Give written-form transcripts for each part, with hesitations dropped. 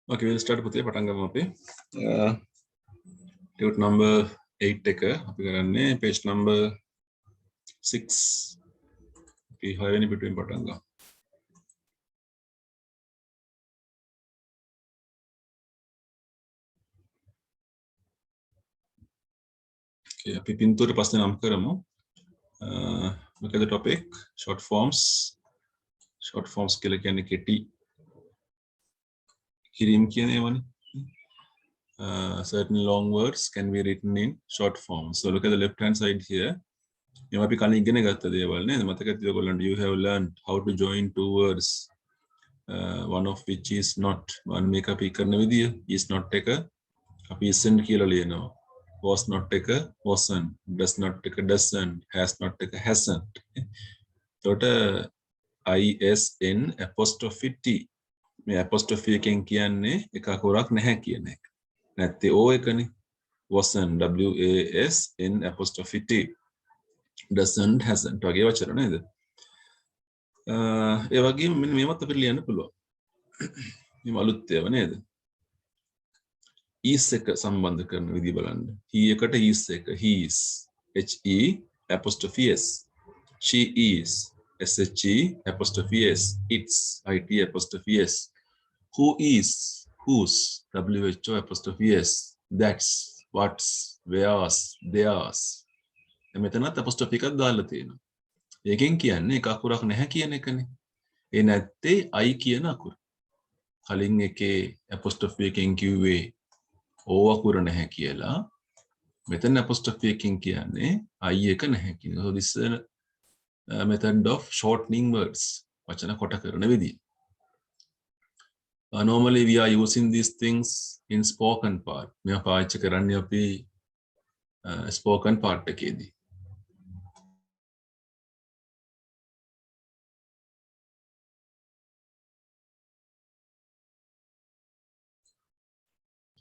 Okay, we'll start with the Patangam Mapi. Tut number 8 taker. Page number 6. We have any between Patanga. Okay, Pipintur Pastan Amkaramo. Look at the topic. Short forms. Short forms Kilakaniketi. Kirim Kiane. Certain long words can be written in short form. So look at the left hand side here. You might be calling you have learned how to join two words, one of which is not. One make up is not taker. Isn't kilo was not taker, wasn't, does not take a doesn't, has not take a hasn't. Total ISN apostrophe T. Me apostrophe එකෙන් කියන්නේ එකකුරක් නැහැ කියන එක. නැත්te O එකනේ. Wasn't WASN apostrophe T. Doesn't, hasn't වගේ වචන නේද? ඒ වගේම මෙන්න මේවත් අපිට ලියන්න පුළුවන්. මේ අලුත් ඒවා නේද? is එක සම්බන්ධ කරන විදිහ බලන්න. he එකට is එක he is HE apostrophe S. She is SHE apostrophe S. It's IT apostrophe S. Who is whose WHO apostrophe S. That's what's where's theirs. මෙතනත් apostrophe එකක් දාලා තියෙනවා. ඒකෙන් කියන්නේ එක අකුරක් නැහැ කියන එකනේ. ඒ නැත්තේ I කියන අකුර. කලින් එකේ apostrophe එකෙන් කිව්වේ O අකුර නැහැ කියලා. මෙතන apostrophe එකෙන් කියන්නේ I එක නැහැ කියන. So this is a method of shortening words. වචන කොට කරන විදිය. Normally we are using these things in spoken part. මෙයා පාවිච්චි කරන්නේ අපි spoken part එකේදී.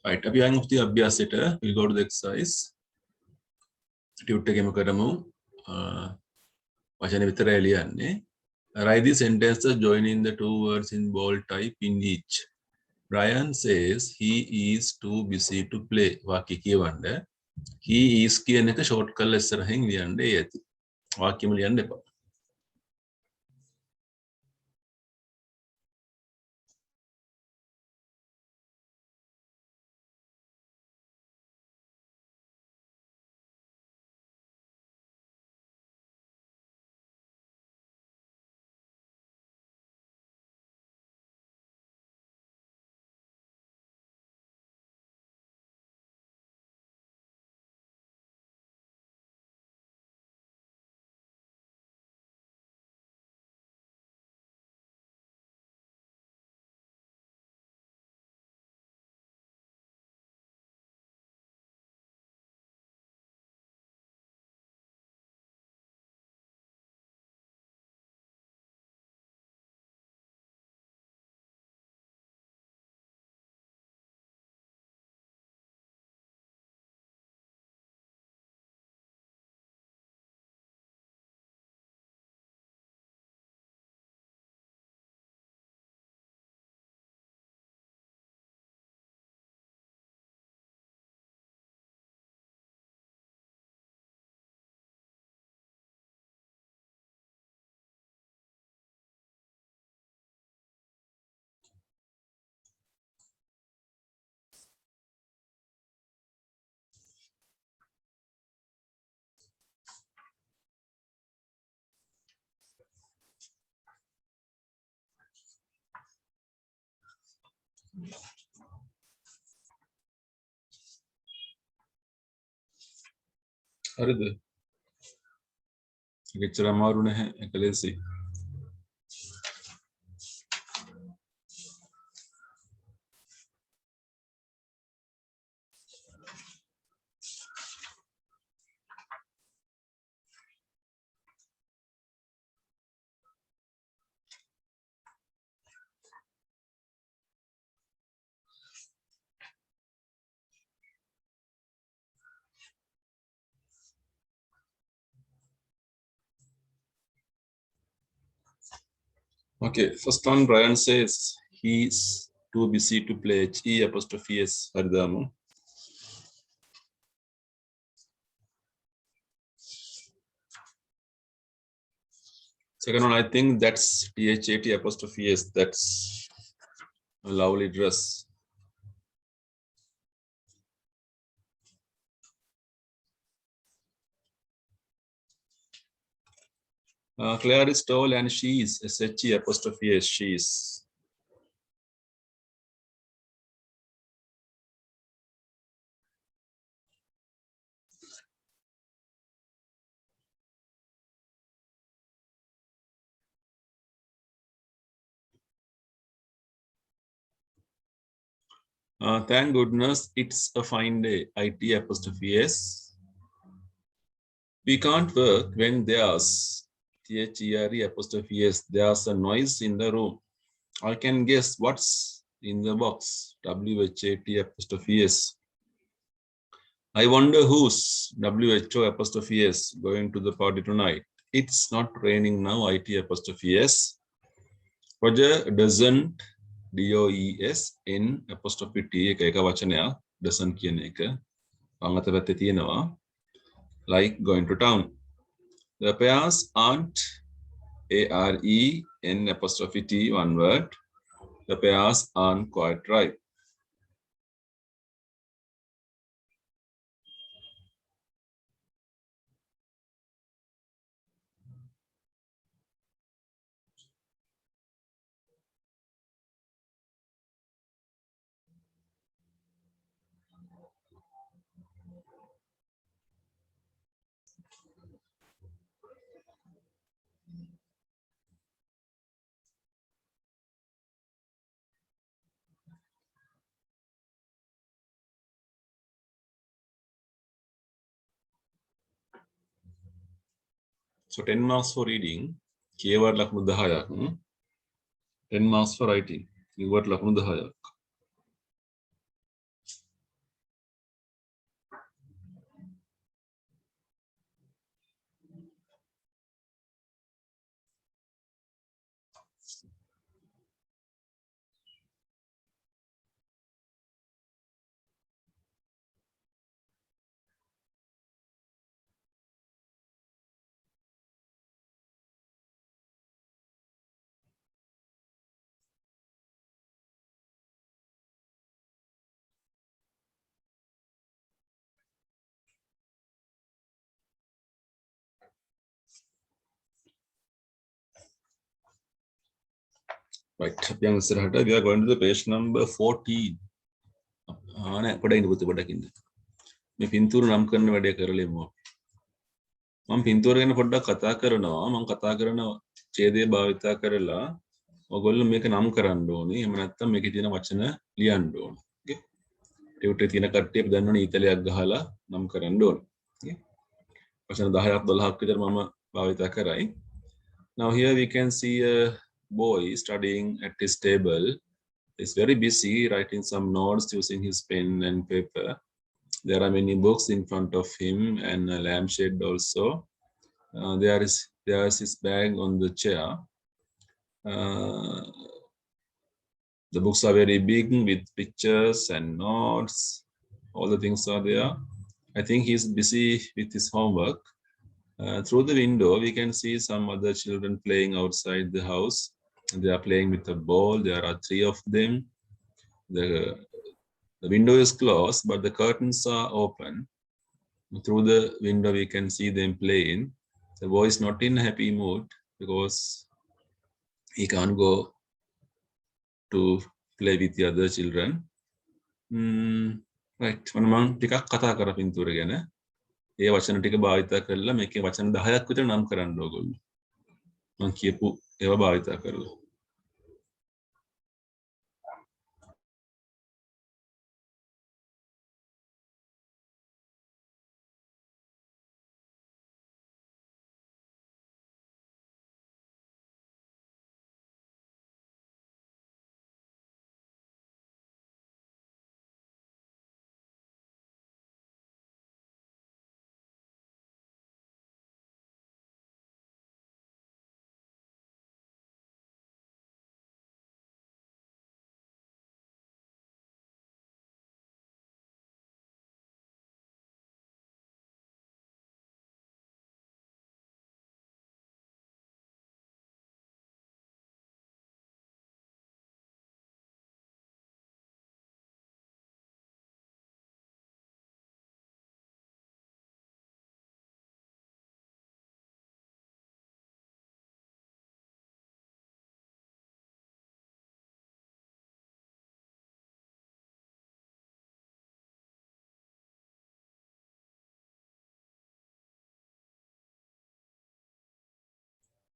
Right, අපි යන් ඔෆ් දී අභ්‍යාසයට we go to the exercise. Tute එකේම කරමු. වචන විතරයි ලියන්නේ. Write the sentences joining the two words in bold type in each. Brian says he is too busy to play. වාක්‍ය කියවන්න. He is කියන එක short කරලා ඉස්සරහින් ලියන්න ඇති. වාක්‍යෙම ලියන්න එපා. හරිද? එච්චර අමාරු නැහැ ඒක ලේසි. Okay, first one, Brian says he's too busy to play. HE apostrophe S. Haridamu. Second one, I think that's THAT apostrophe S. That's a lovely dress. Claire is tall and she is SHE apostrophe S. She is. Thank goodness it's a fine day. IT apostrophe S. We can't work when there's THERE apostrophe S. There's a noise in the room. I can guess what's in the box. WHAT apostrophe S. I wonder who's WHO apostrophe S going to the party tonight. It's not raining now. IT apostrophe S. Roger doesn't DOESN apostrophe T එක වචනයක් doesn't කියන එක අංගත පැත්තේ තියෙනවා like going to town. The pairs aren't AREN apostrophe T one word. The pairs aren't quite right. So 10 marks for reading. Keyword ලකුණු 10ක්. 10 marks for writing. Keyword ලකුණු 10ක්. Right. අපි යන් ඉස්සරහට we are going to the page number 14. නෑ පොඩ්ඩක් ඉන්න පුතේ පොඩ්ඩක් ඉන්න. මේ පින්තූර නම් කරන වැඩේ කරලෙමු. මම පින්තූර ගැන පොඩ්ඩක් කතා කරනවා. මම කතා කරන ඡේදය භාවිතා කරලා ඔයගොල්ලෝ මේක නම් කරන්න ඕනේ. එහෙම නැත්නම් මේකේ තියෙන වචන ලියන්න ඕනේ. Okay? ටියුටරේ තියෙන කට්ටිය අපි දන්නවනේ ඊතලයක් ගහලා නම් කරන්න ඕනේ. Okay? වචන 10ක් 12ක් විතර මම භාවිතා කරයි. Now here we can see a boy studying at his table. He's very busy writing some notes using his pen and paper. There are many books in front of him and a lampshade also. There's his bag on the chair. The books are very big with pictures and notes. All the things are there. I think he's busy with his homework. Through the window, we can see some other children playing outside the house. They are playing with a ball. There are 3 of them. The window is closed, but the curtains are open. Through the window, we can see them playing. The boy is not in a happy mood because he can't go to play with the other children. Right. මම ටිකක් කතා කරා පින්තූර ගැන. ඒ වචන ටික භාවිතා කරලා මේකේ වචන 10ක් විතර නම් කරන්න ඕගොල්ලෝ. මම කියපු ඒවා භාවිතා කරලා.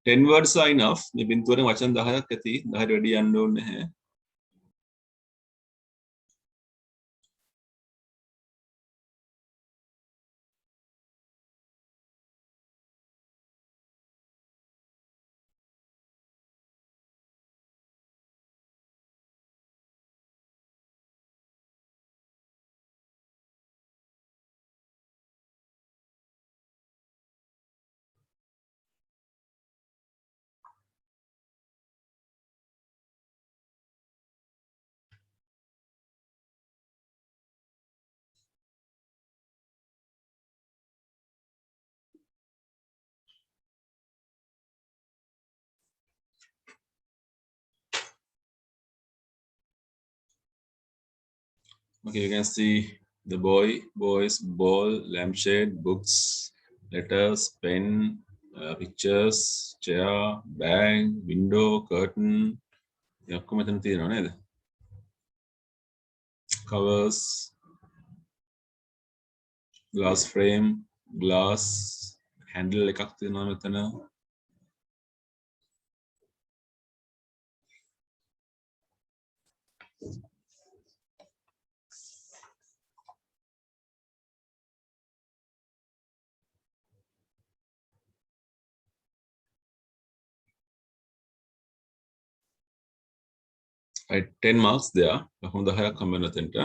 10 words are enough. මේ බින්දුවරෙන් වචන 10ක් ඇති. 10ට වැඩි යන්න ඕනේ නැහැ. Okay, you can see the boy, boys, ball, lampshade, books, letters, pen, pictures, chair, bag, window, curtain. ඔක්කොම මෙතන තියෙනවා නේද? Covers, glass frame, glass, handle එකක් තියෙනවා මෙතන. Right, 10 marks there. ලකුණු 10ක් හම්බ වෙනවා එතනට.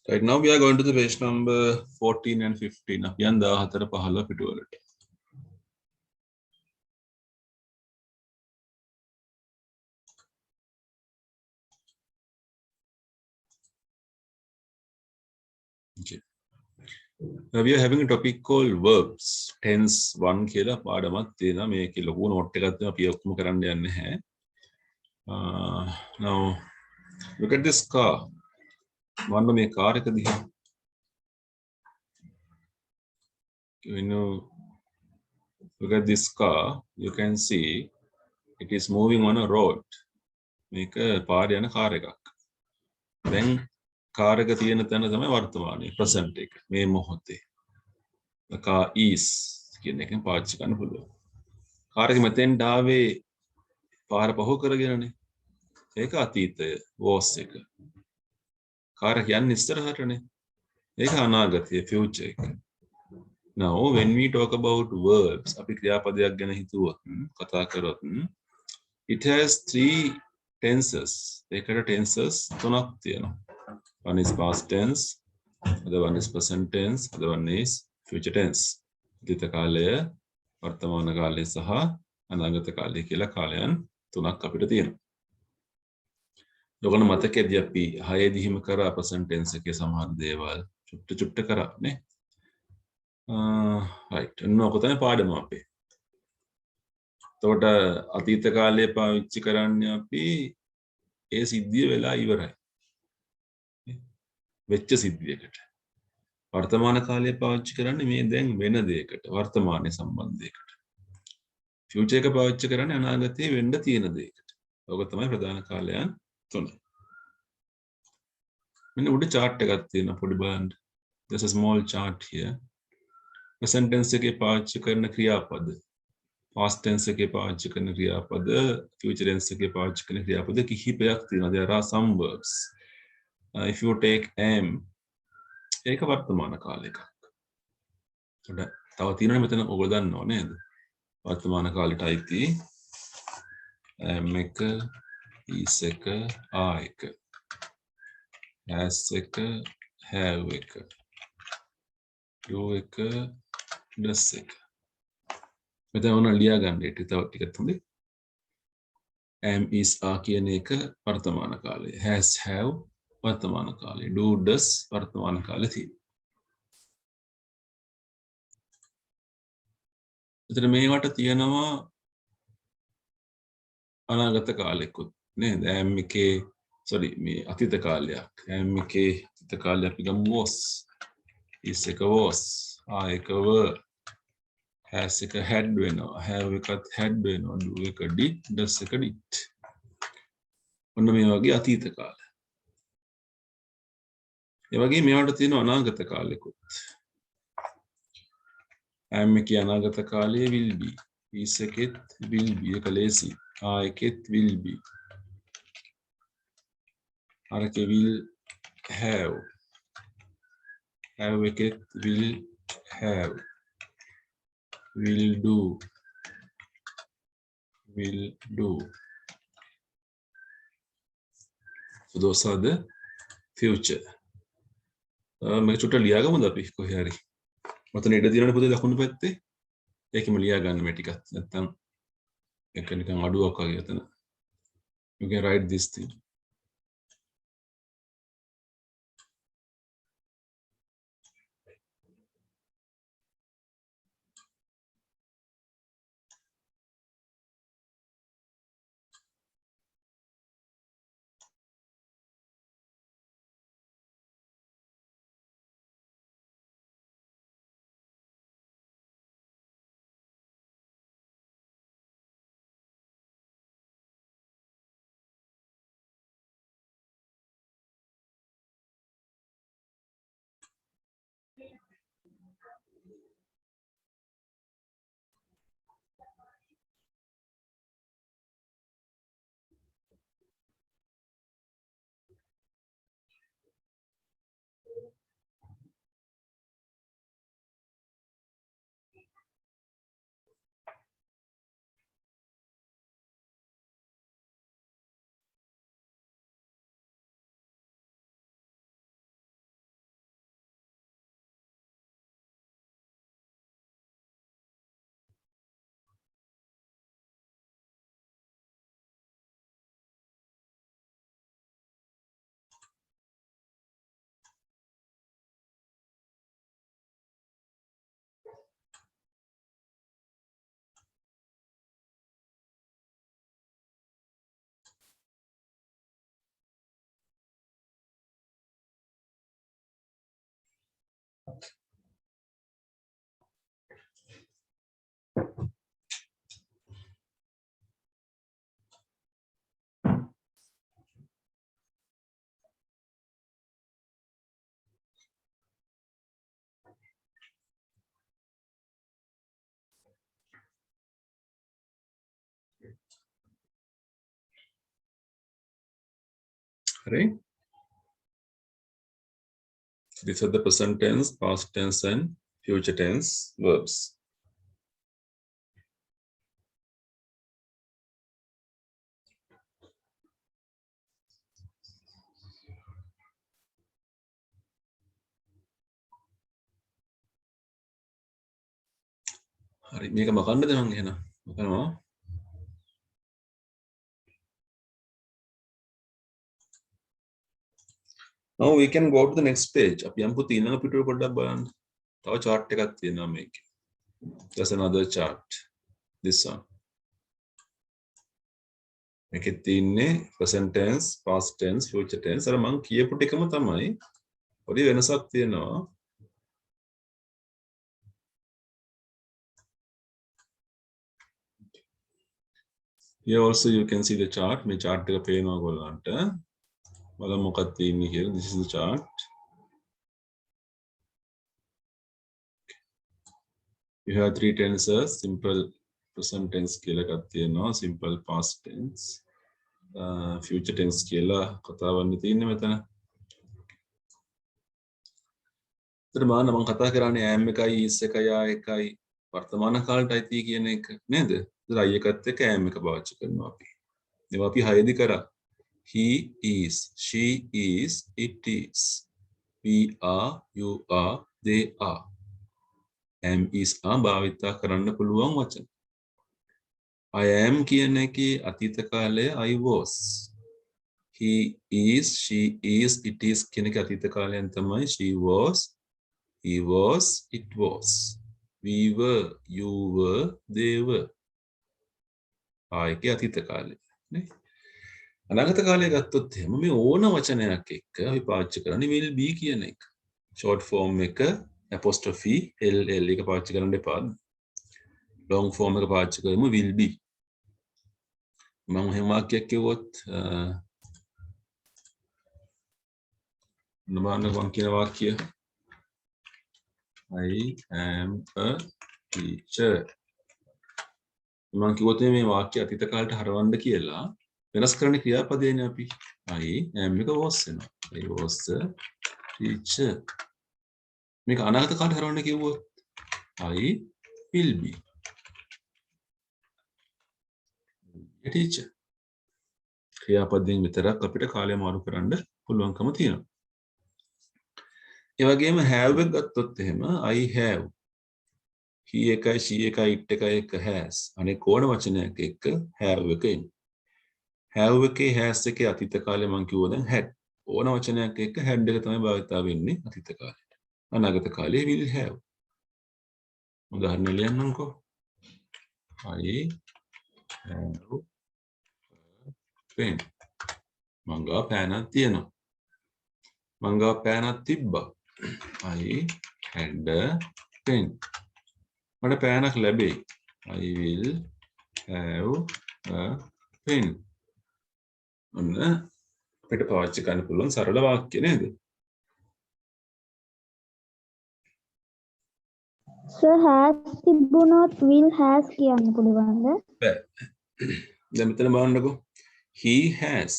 Right, now we are going to the page number 14 and 15. අපි යන් 14 15 පිටුවලට. Okay. Now we are having a topic called verbs. Tense 1 කියලා පාඩමක් තියෙනවා. මේකේ ලොකු නෝට් එකක් තියෙනවා. අපි ඔක්කොම කරන්න යන්නේ නැහැ. Now look at this car. වන්න මේ කාර් එක දිහා. When you look at this car, you can see it is moving on a road. මේක පාරේ යන කාර් එකක්. දැන් කාර් එක තියෙන තැන තමයි වර්තමානයේ present එක. මේ මොහොතේ. The car is කියන එකෙන් පාවිච්චි කරන්න පුළුවන්. කාර් එක මෙතෙන් ආවේ පාර පහු කරගෙනනේ. ඒක අතීතය was එක. කාර් එක යන්නේ ඉස්සරහටනේ. ඒක අනාගතය future එක. Now when we talk about verbs, අපි ක්‍රියාපදයක් ගැන හිතුවොත් කතා කරොත් it has 3 tenses. ඒකට tenses 3ක් තියෙනවා. One is past tense, other one is present tense, other one is future tense. අතීත කාලය, වර්තමාන කාලය සහ අනාගත කාලය කියලා කාලයන් 3ක් අපිට තියෙනවා. ඔයගොල්ලෝ මතකයේදී අපි 6 දිහිම කරා present tense එකේ සමහර දේවල් චුට්ට කරා නේ. right. ඔන්න ඔක තමයි පාඩම අපේ. එතකොට අතීත කාලයේ පාවිච්චි කරන්නේ අපි ඒ සිද්ධිය වෙලා ඉවරයි. වෙච්ච සිද්ධියකට. වර්තමාන කාලයේ පාවිච්චි කරන්නේ මේ දැන් වෙන දෙයකට, වර්තමානයේ සම්බන්ධයකට. ෆියුචර් එක පාවිච්චි කරන්නේ අනාගතයේ වෙන්න තියෙන දෙයකට. ඔක තමයි ප්‍රධාන කාලයන් 3. මෙන්න උඩ chart එකක් තියෙනවා පොඩි බලන්න. There's a small chart here. present tense එකේ පාවිච්චි කරන ක්‍රියාපද, past tense එකේ පාවිච්චි කරන ක්‍රියාපද, future tense එකේ පාවිච්චි කරන ක්‍රියාපද කිහිපයක් තියෙනවා. There are some verbs. If you take am, ඒක වර්තමාන කාල එකක්. තව තියෙනවනේ මෙතන ඔයගොල්ලෝ දන්නව නේද? වර්තමාන කාලෙට අයිති am එක, is එක, are එක, has එක, have එක, do එක, does එක. මෙතන ඕන ලියා ගන්න ඒක තව ටිකක් හොඳයි. am, is, are කියන එක වර්තමාන කාලය. has, have වර්තමාන කාලේ. Do does වර්තමාන කාලේ තියෙනවා. එතන මේවට තියෙනවා අනාගත කාලෙකුත් නේද? am එකේ sorry මේ අතීත කාලයක්. am එකේ අතීත කාලය අපි ගමු was. is එක was. are එක were. has එක had වෙනවා. have එකත් had වෙනවා. do එක did. does එක did. ඔන්න මේ වගේ අතීත කාල. ඒ වගේ මේවට තියෙන අනාගත කාලෙකුත්. am එකේ අනාගත කාලයේ will be. is එකෙත් will be එක ලේසි. are එකෙත් will be. අරකේ will have. have එකෙත් will have. will do. will do. So those are the future. මේක චුට්ටක් ලියාගමුද අපි කොහේ හරි. මතන ඉඩ දිනන පොතේ දකුණු පැත්තේ ඒකෙම ලියා ගන්න මේ ටිකත්. නැත්තම් ඒක නිකන් අඩුවක් වගේ එතන. You can write this thing. හරි. These are the present tense, past tense and future tense verbs. හරි මේක මකන්නද මං එහෙනම් මකනවා. Now we can go to the next page. අපි යම්පු ඊළඟ පිටුව පොඩ්ඩක් බලන්න. තව chart එකක් තියෙනවා මේකේ. There's another chart. This one. මේකේ තියෙන්නේ present tense, past tense, future tense. අර මං කියපු ටිකම තමයි. පොඩි වෙනසක් තියෙනවා. Here also you can see the chart. මේ chart එක පේනවා ඔයගොල්ලන්ට. බලමු මොකක්ද තියෙන්නේ කියලා. This is the chart. You have three tenses, simple present tense කියලා එකක් තියෙනවා, simple past tense, future tense කියලා කතාවන්නේ තියෙන්නේ මෙතන. ඒතර මම කතා කරන්නේ am එකයි is එකයි are එකයි වර්තමාන කාලයටයි tie කියන එක නේද? ඒතර I එකත් එක්ක am එක පාවිච්චි කරනවා අපි. ඒවා අපි හයදි කරා. He is, she is, it is, we are, you are, they are. am is are භාවිතා කරන්න පුළුවන් වචන. I am කියන එකේ අතීත කාලය I was. he is, she is, it is කියන එක අතීත කාලයෙන් තමයි. She was, he was, it was. We were, you were, they were. ආයකේ අතීත කාලය නේ. අනාගත කාලය ගත්තොත් එහෙම මේ ඕන වචනයක් එක්ක අපි පාවිච්චි කරන්නේ will be කියන එක. short form එක apostrophe ll එක පාවිච්චි කරන්න එපා. long form එක පාවිච්චි කරමු will be. මම එහෙම වාක්‍යයක් කිව්වොත් නමාන වන් කියන වාක්‍ය I am a teacher. මම කිව්වොත් මේ වාක්‍ය අතීත කාලයට හරවන්න කියලා වෙනස් කරන්න ක්‍රියාපදයනේ අපි. I am එක was වෙනවා. I was a teacher. මේක අනාගත කාලයට හරවන්න කිව්වොත් I will be a teacher. ක්‍රියාපදයෙන් විතරක් අපිට කාලය මාරු කරන්න පුළුවන්කම තියෙනවා. ඒ වගේම have එක ගත්තොත් එහෙම I have. he එකයි she එකයි it එකයි එක has. අනේ කෝණ වචනයක් එක්ක have එක එන්නේ. have එකේ has එකේ අතීත කාලේ මම කිව්වා දැන් had. ඕන වචනයක් එක්ක had එක තමයි භාවිතා වෙන්නේ අතීත කාලේට. අනාගත කාලේ will have. උදාහරණ ලියන්නම්කෝ. I have pen. මං ගාව පෑනක් තියෙනවා. මං ගාව පෑනක් තිබ්බා. I had a pen. මට පෑනක් ලැබෙයි. I will have a pen. ඔන්න අපිට පාවිච්චි කරන්න පුළුවන් සරල වාක්‍ය නේද? Sir has තිබුණොත් will has කියන්න පුළුවන්ද? බෑ. දැන් මෙතන බලන්නකෝ. He has.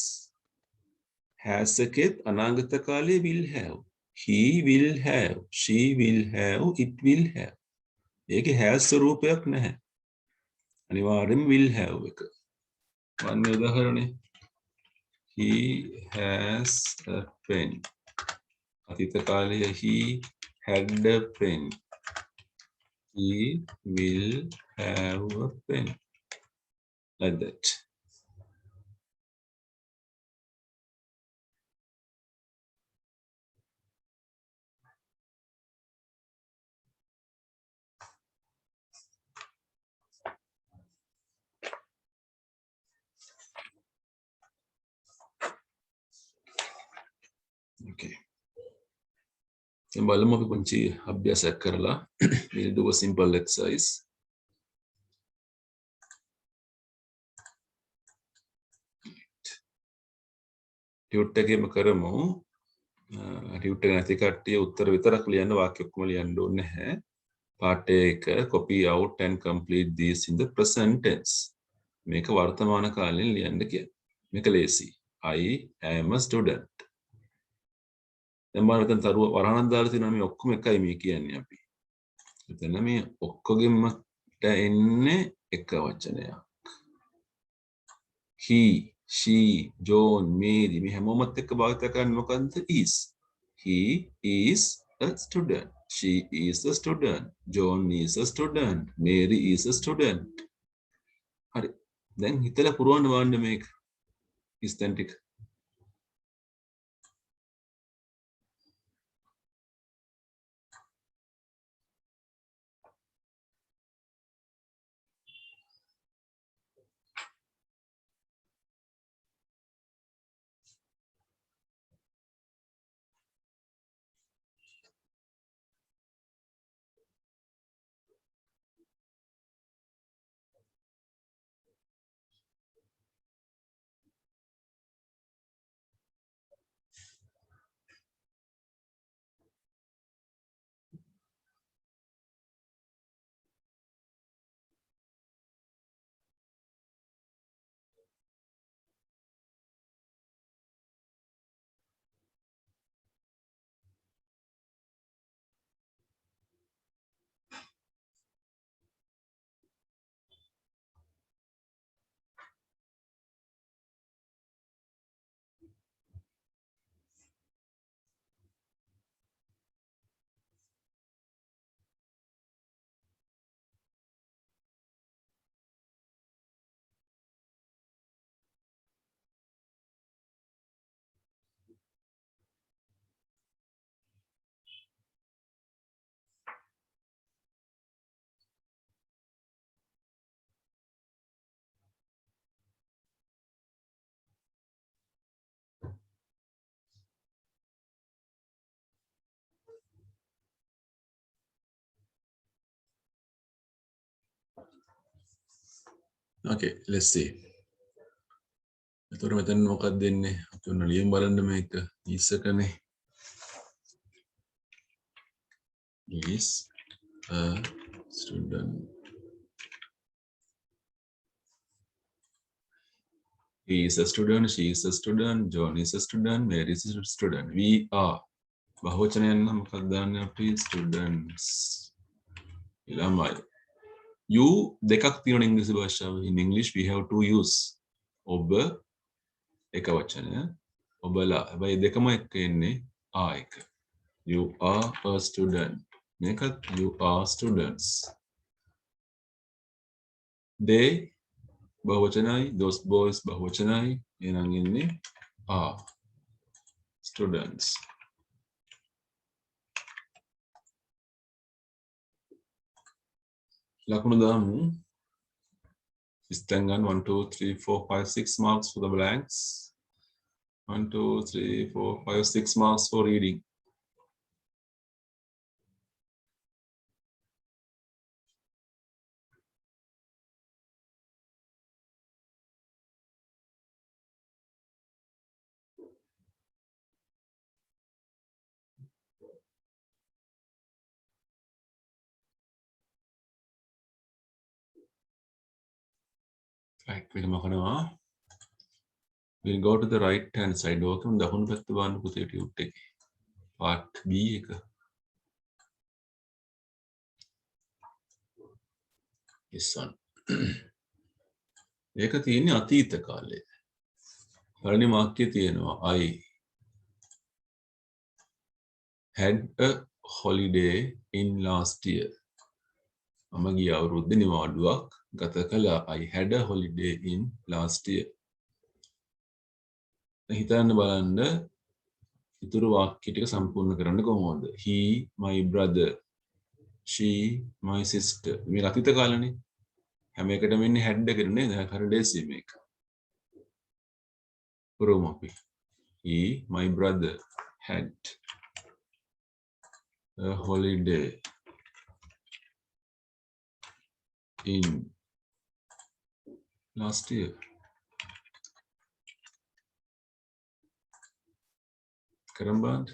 has එකෙත් අනාගත කාලේ will have. He will have. She will have. It will have. ඒකේ has ස්වරූපයක් නැහැ. අනිවාර්යෙන්ම will have එක. වන්නේ උදාහරණේ. He has a pen. අතීත කාලයේ he had a pen. He will have a pen. Like that. Okay. බලමු අපි පුංචි අභ්‍යාසයක් කරලා. We'll do a simple exercise. Tute එකේම කරමු. ටියුට් එක නැති කට්ටිය උත්තර විතරක් ලියන්න වාක්‍ය ඔක්කොම ලියන්න ඕනේ නැහැ. පාඩ එක copy out and complete these in the present tense. මේක වර්තමාන කාලයෙන් ලියන්න කියන්නේ. මේක ලේසි. I am a student. දැන් බලන්න මෙතන තරුව වරහණක් දාලා තියෙනවා මේ ඔක්කොම එකයි මේ කියන්නේ අපි. එතන මේ ඔක්කොගෙම එන්නේ එක වචනයක්. He, she, John, Mary මේ හැමෝමත් එක්ක භාවිත කරන්නේ මොකද්ද? is. He is a student. She is a student. John is a student. Mary is a student. හරි. දැන් හිතලා පුරවන්න බලන්න මේක. is දැන් ටික. Okay, let's see. එතකොට මෙතන මොකක්ද දෙන්නේ? අපි ඔන්න ලියමු බලන්න මේක. is එකනේ. Is a student. He is a student, she is a student, John is a student, Mary is a student. We are. බහුවචනයෙන් නම් මොකක්ද දාන්නේ අපි? Students. ළමයි. You දෙකක් තියෙනවා ඉංග්‍රීසි භාෂාවේ. In English we have two use. ඔබ එක වචනය. ඔබලා. හැබැයි දෙකම එක්ක එන්නේ are එක. You are a student. මේකත් you are students. They බහුවචනයි. Those boys බහුවචනයි. එහෙනම් එන්නේ are students. ලකුණු දාමු. Then 1, 2, 3, 4, 5, 6 marks for the blanks. 1, 2, 3, 4, 5, 6 marks for reading. Right, we'll go to the right hand side. Okay, දකුණු පැත්ත බලන්න පුතේ ටියුට් එකේ. Part B එක. This one. ඒක තියෙන්නේ අතීත කාලේ. පළවෙනි වාක්‍යයේ තියෙනවා I had a holiday in last year. මම ගිය අවුරුද්දේ නිවාඩුවක් ගත කළා. I had a holiday in last year. හිතන්න බලන්න ඉතුරු වාක්‍ය ටික සම්පූර්ණ කරන්න කොහොමද? He, my brother. She, my sister. මේ අතීත කාලනේ. හැම එකටම ඉන්නේ had එකනේ නේද? හරියට දේශී මේක. කරමු අපි. He, my brother, had a holiday in last year. කරමු බලන්න.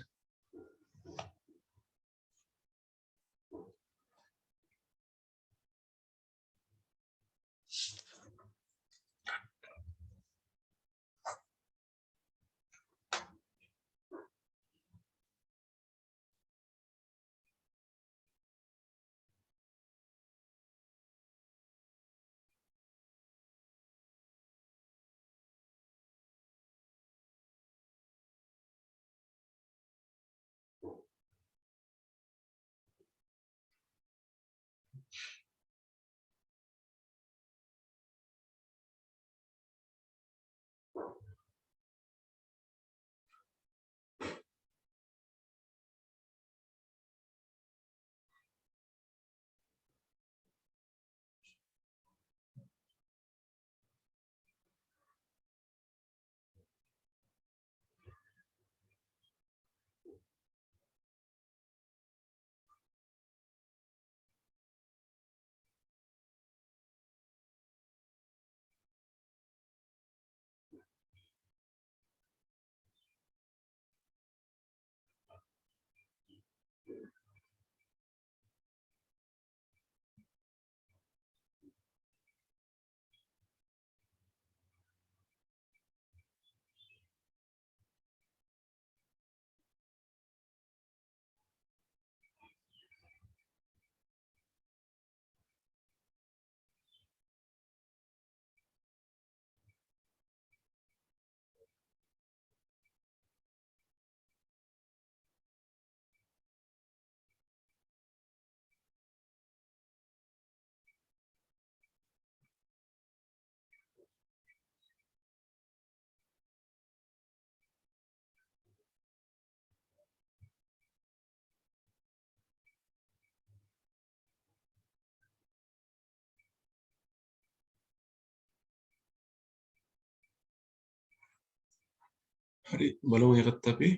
හරි බලමු එකත් අපි.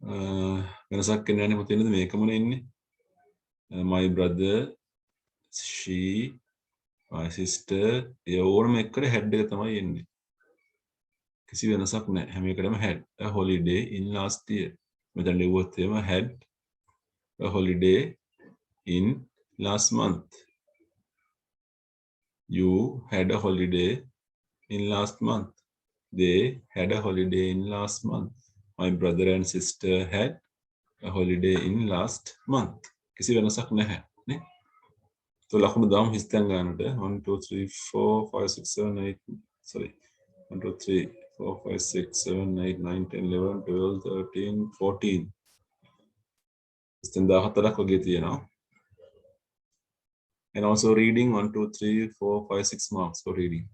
වෙනසක් එන්නේ නැහැ පුතේ නේද මේකමනේ ඉන්නේ. My brother, she, my sister ඒ ඕනම එකට had එක තමයි එන්නේ. කිසි වෙනසක් නැහැ. හැම එකටම had a holiday in last year. මෙතන ලිව්වොත් එහෙම had a holiday in last month. You had a holiday in last month. They had a holiday in last month. My brother and sister had a holiday in last month. කිසි වෙනසක් නැහැ නේ. તો ලකුණු දාමු හිස්තැන් ගන්නට 1 2 3 4 5 6 7 8 sorry 1 2 3 4 5 6 7 8 9 10 11 12 13 14 හිස්තැන් 14ක් වගේ තියෙනවා. And also reading 1 2 3 4 5 6 marks for reading.